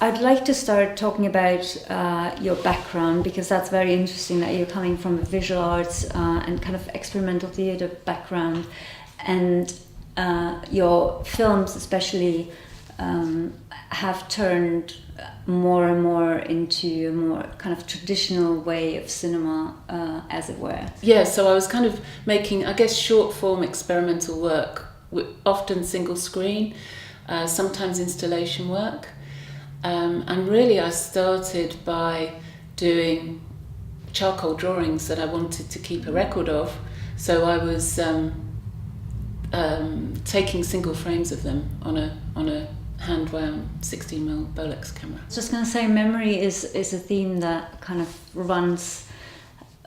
I'd like to start talking about your background, because that's very interesting that you're coming from a visual arts and kind of experimental theatre background, and your films especially have turned more and more into a more kind of traditional way of cinema, as it were. Yeah, so I was kind of making, I guess, short form experimental work, often single screen, sometimes installation work. And really I started by doing charcoal drawings that I wanted to keep a record of. So I was taking single frames of them on a hand-wound 16mm Bolex camera. I was just going to say, memory is a theme that kind of runs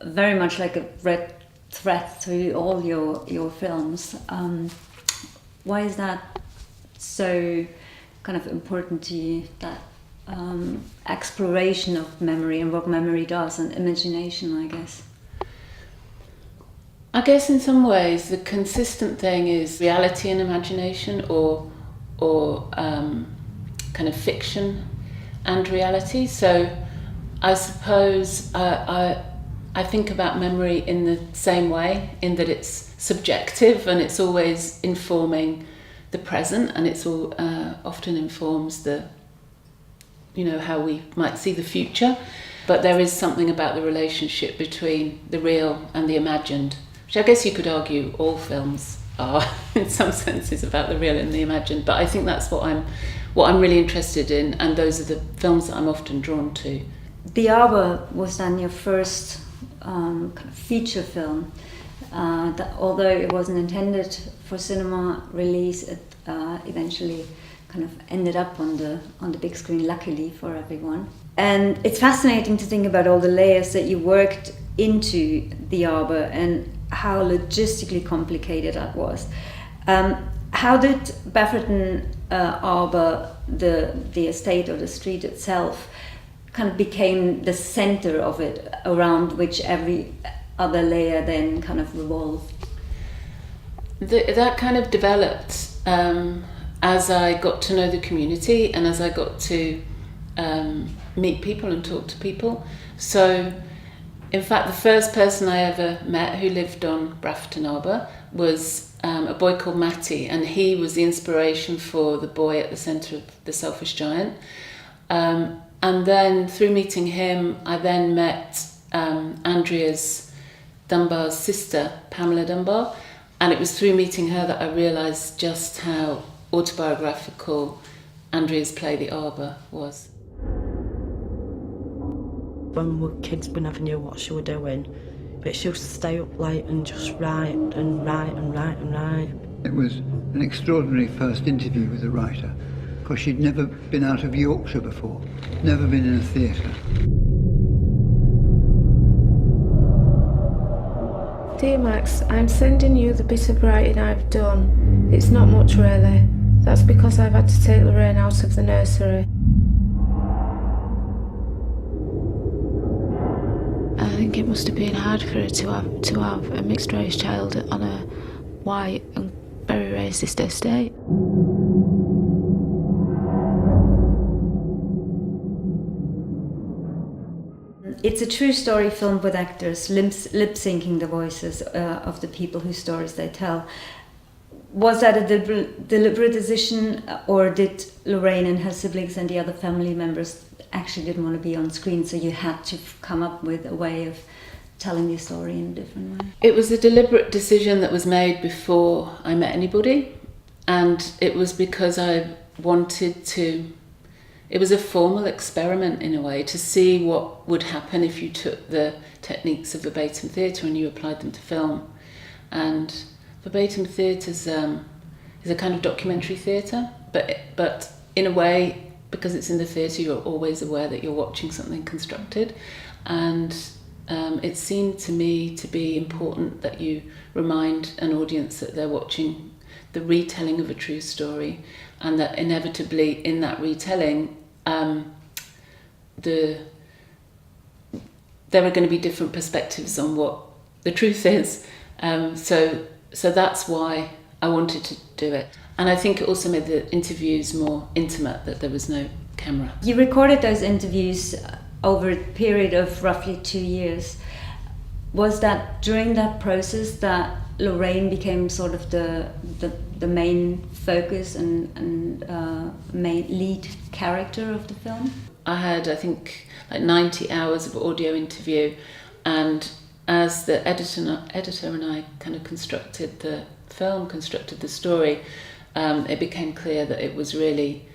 very much like a red thread through all your films. Why is that so kind of important to you, that exploration of memory and what memory does, and imagination, I guess? I guess in some ways the consistent thing is reality and imagination, or kind of fiction and reality. So I suppose I think about memory in the same way, in that it's subjective and it's always informing the present, and it's all often informs the, how we might see the future. But there is something about the relationship between the real and the imagined, which I guess you could argue all films are in some senses about the real and the imagined. But I think that's what I'm really interested in, and those are the films that I'm often drawn to. The Arbor was then your first kind of feature film. That although it wasn't intended for cinema release, it eventually kind of ended up on the big screen, luckily for everyone. And it's fascinating to think about all the layers that you worked into The Arbor and how logistically complicated that was. How did Bafferton Arbor, the estate or the street itself, kind of became the center of it, around which every other layer then kind of revolved? That kind of developed as I got to know the community and as I got to meet people and talk to people. So, in fact, the first person I ever met who lived on Bafferton Arbor was a boy called Matty, and he was the inspiration for the boy at the centre of The Selfish Giant. And then through meeting him, I then met Andrea's Dunbar's sister, Pamela Dunbar, and it was through meeting her that I realised just how autobiographical Andrea's play The Arbor was. When we were kids, we never knew what she was doing, but she used to stay up late and just write and write and write and write. It was an extraordinary first interview with a writer, because she'd never been out of Yorkshire before, never been in a theatre. Dear Max, I'm sending you the bit of writing I've done. It's not much really. That's because I've had to take Lorraine out of the nursery. I think it must have been hard for her to have a mixed race child on a white and very racist estate. It's a true story film with actors lip-syncing the voices of the people whose stories they tell. Was that a deliberate decision, or did Lorraine and her siblings and the other family members actually didn't want to be on screen, so you had to come up with a way of telling the story in a different way? It was a deliberate decision that was made before I met anybody, and it was because I wanted to... It was a formal experiment in a way, to see what would happen if you took the techniques of verbatim theatre and you applied them to film. And verbatim theatre is a kind of documentary theatre, but in a way, because it's in the theatre, you're always aware that you're watching something constructed. And it seemed to me to be important that you remind an audience that they're watching the retelling of a true story, and that inevitably in that retelling there are going to be different perspectives on what the truth is. So that's why I wanted to do it. And I think it also made the interviews more intimate, that there was no camera. You recorded those interviews over a period of roughly 2 years. Was that during that process that Lorraine became sort of the main focus and main lead character of the film? I had, I think, like 90 hours of audio interview, and as the editor and I kind of constructed the film, constructed the story, it became clear that it was really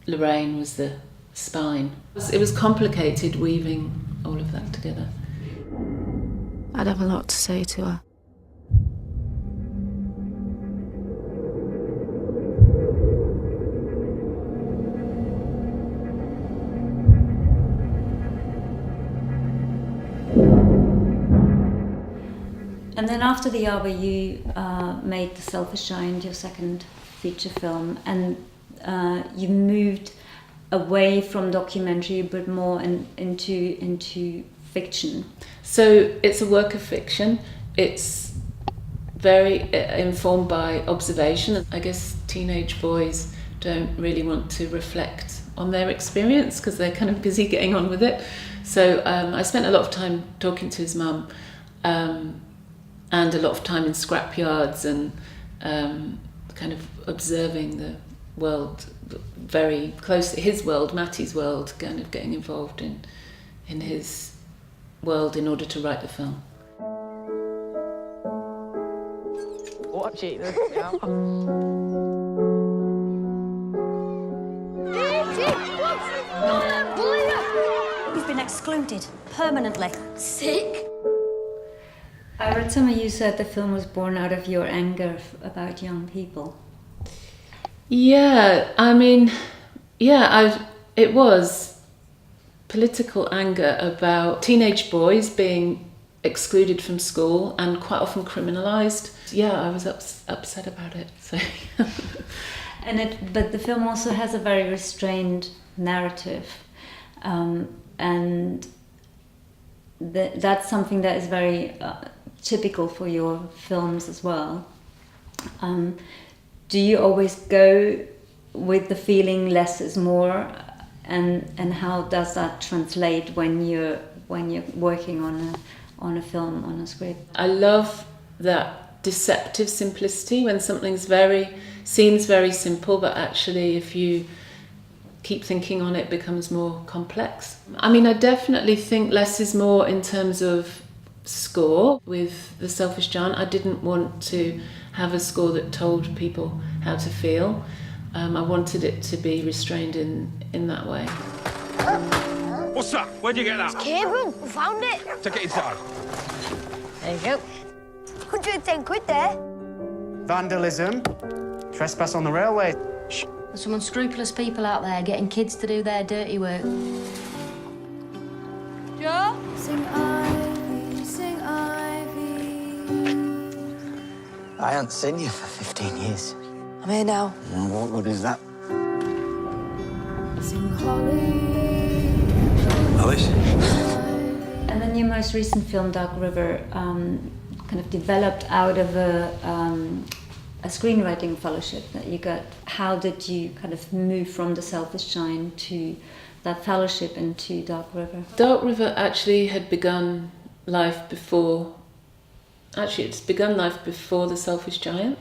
Lorraine was the spine. It was complicated weaving all of that together. I'd have a lot to say to her. And then after The Arbor, you made The Selfish Giant, your second feature film, and you moved away from documentary but more into fiction. So it's a work of fiction. It's very informed by observation. I guess teenage boys don't really want to reflect on their experience because they're kind of busy getting on with it. So I spent a lot of time talking to his mum, and a lot of time in scrapyards and kind of observing the world very closely, his world, Matty's world, kind of getting involved in his world in order to write the film. Watch it. You've been excluded permanently. Sick? I read somewhere you said the film was born out of your anger about young people. Yeah, I mean, it was political anger about teenage boys being excluded from school and quite often criminalised. Yeah, I was upset about it. So. But the film also has a very restrained narrative, and that's something that is very typical for your films as well. Do you always go with the feeling less is more, and how does that translate when you're working on a film, on a script? I love that deceptive simplicity when something's seems very simple, but actually if you keep thinking on it becomes more complex. I mean, I definitely think less is more in terms of score. With The Selfish Giant, I didn't want to have a score that told people how to feel. I wanted it to be restrained in that way. What's that? Where'd you get that? Cave room, we found it. Take it inside. There you go. 110 quid there. Vandalism, trespass on the railway. There's some unscrupulous people out there getting kids to do their dirty work. Joe? Sing Ivy, sing Ivy. I haven't seen you for 15 years. I'm here now. What good is that? Sing Holly. Alice? And then your most recent film, Dark River, kind of developed out of a screenwriting fellowship that you got. How did you kind of move from The Selfish Giant to that fellowship into Dark River? Dark River actually had begun life before. Actually, it's begun life before The Selfish Giant,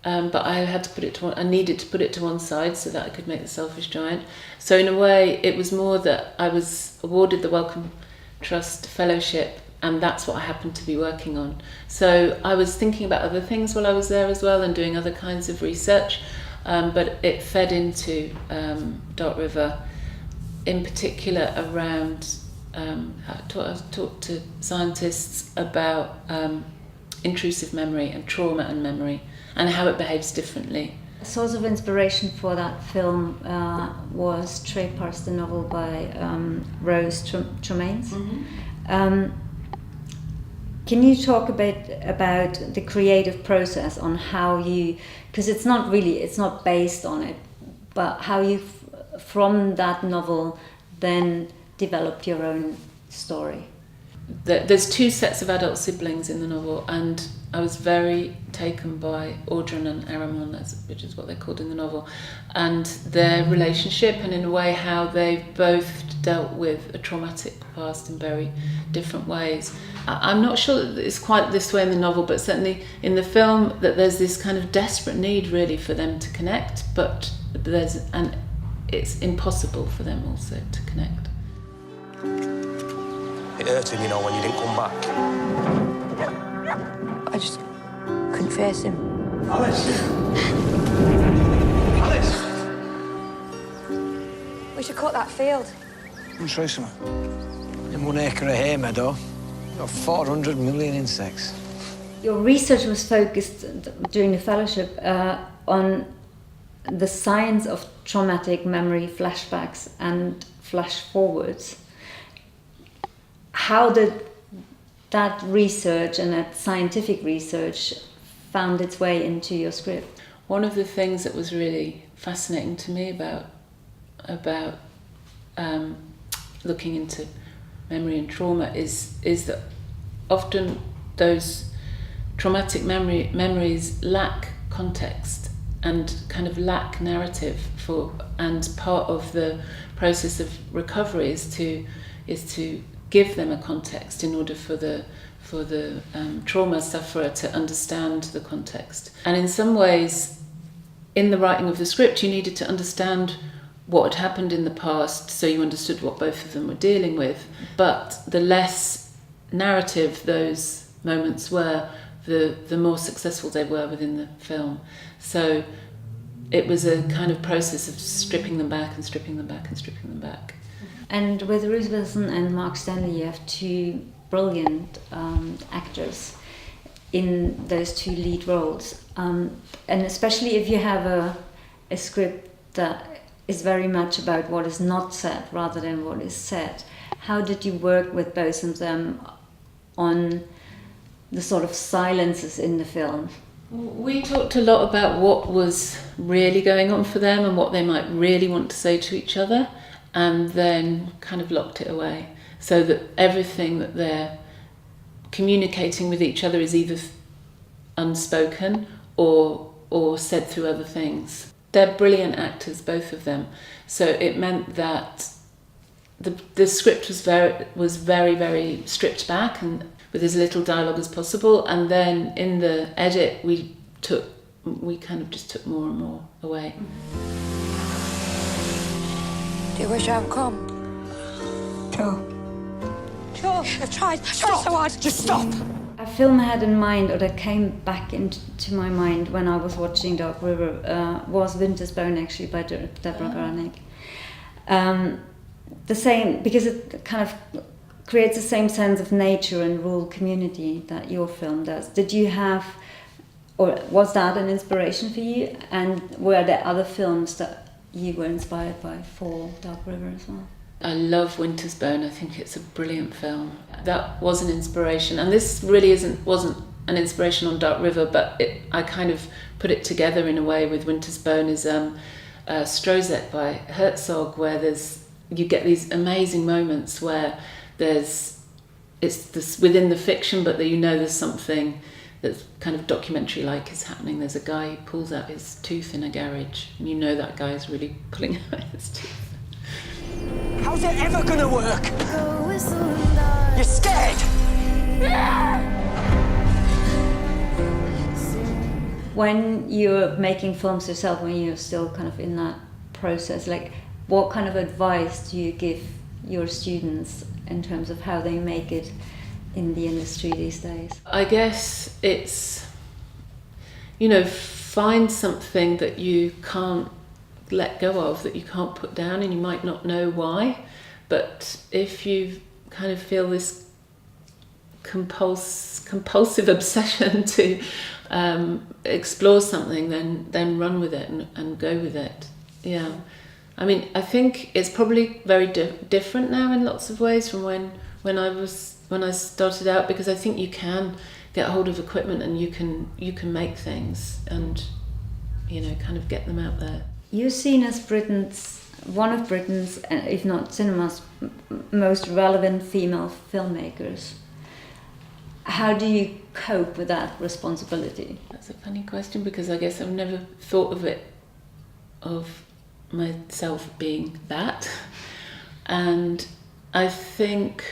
but I had to put it to I needed to put it to one side so that I could make The Selfish Giant. So in a way, it was more that I was awarded the Wellcome Trust Fellowship, and that's what I happened to be working on. So I was thinking about other things while I was there as well and doing other kinds of research, but it fed into Dark River, in particular around, I talked to scientists about intrusive memory and trauma and memory and how it behaves differently. A source of inspiration for that film was Trey Parks, the novel by Rose Tremaines. Mm-hmm. Can you talk a bit about the creative process on how you, because it's not based on it, but how you from that novel then developed your own story? There's two sets of adult siblings in the novel, and I was very taken by Audrun and Aramon, which is what they're called in the novel, and their relationship, and in a way how they've both dealt with a traumatic past in very different ways. I'm not sure that it's quite this way in the novel, but certainly in the film that there's this kind of desperate need really for them to connect, but it's impossible for them also to connect. It hurt him, you know, when you didn't come back. I just couldn't face him. Alice! Alice! We should cut that field. I'm sure something. In 1 acre of hay meadow, got 400 million insects. Your research was focused during the fellowship on the science of traumatic memory flashbacks and flash forwards. How did that research and that scientific research found its way into your script? One of the things that was really fascinating to me about looking into memory and trauma is that often those traumatic memories lack context and kind of lack narrative and part of the process of recovery is to give them a context in order for the trauma sufferer to understand the context. And in some ways, in the writing of the script, you needed to understand what had happened in the past so you understood what both of them were dealing with. But the less narrative those moments were, the more successful they were within the film. So it was a kind of process of stripping them back and stripping them back and stripping them back. And with Ruth Wilson and Mark Stanley, you have two brilliant actors in those two lead roles. And especially if you have a script that is very much about what is not said rather than what is said. How did you work with both of them on the sort of silences in the film? We talked a lot about what was really going on for them and what they might really want to say to each other, and then kind of locked it away so that everything that they're communicating with each other is either unspoken or said through other things. They're brilliant actors, both of them. So it meant that the script was very, very stripped back and with as little dialogue as possible. And then in the edit, we kind of just took more and more away. Do you wish I hadn't come? Sure. Sure, I've tried so hard. Just stop! A film I had in mind, or that came back into my mind when I was watching Dark River, was Winter's Bone, actually, by Deborah Garnick. The same, because it kind of creates the same sense of nature and rural community that your film does. Did you have, or was that an inspiration for you? And were there other films that you were inspired by for Dark River as well? I love Winter's Bone. I think it's a brilliant film. That was an inspiration, and this really wasn't an inspiration on Dark River, but I kind of put it together in a way with Winter's Bone is Strozek by Herzog, where you get these amazing moments where it's this within the fiction, but that there's something that's kind of documentary-like is happening. There's a guy who pulls out his tooth in a garage, and that guy's really pulling out his tooth. How's it ever gonna work? You're scared! When you're making films yourself, when you're still kind of in that process, like what kind of advice do you give your students in terms of how they make it in the industry these days? I guess it's, find something that you can't let go of, that you can't put down, and you might not know why, but if you kind of feel this compulsive obsession to explore something, then run with it and go with it. Yeah, I mean, I think it's probably very different now in lots of ways from when I started out, because I think you can get hold of equipment and you can make things and kind of get them out there. You're seen as one of Britain's, if not cinema's, most relevant female filmmakers. how do you cope with that responsibility? That's a funny question, because I guess I've never thought of myself being that. And I think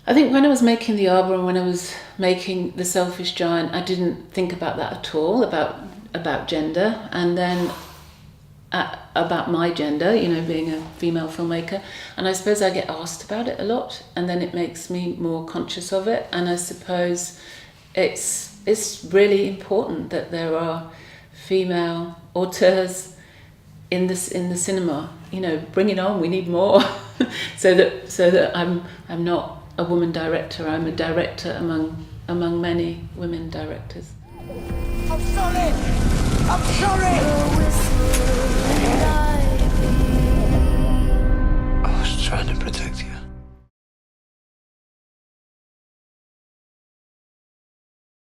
when I was making The Arbor and when I was making The Selfish Giant, I didn't think about that at all, about gender, and then about my gender, you know, being a female filmmaker. And I suppose I get asked about it a lot, and then it makes me more conscious of it. And I suppose it's really important that there are female auteurs in the cinema. You know, bring it on, we need more. so that I'm not a woman director, I'm a director among many women directors. I'm sorry! I'm sorry! I was trying to protect you.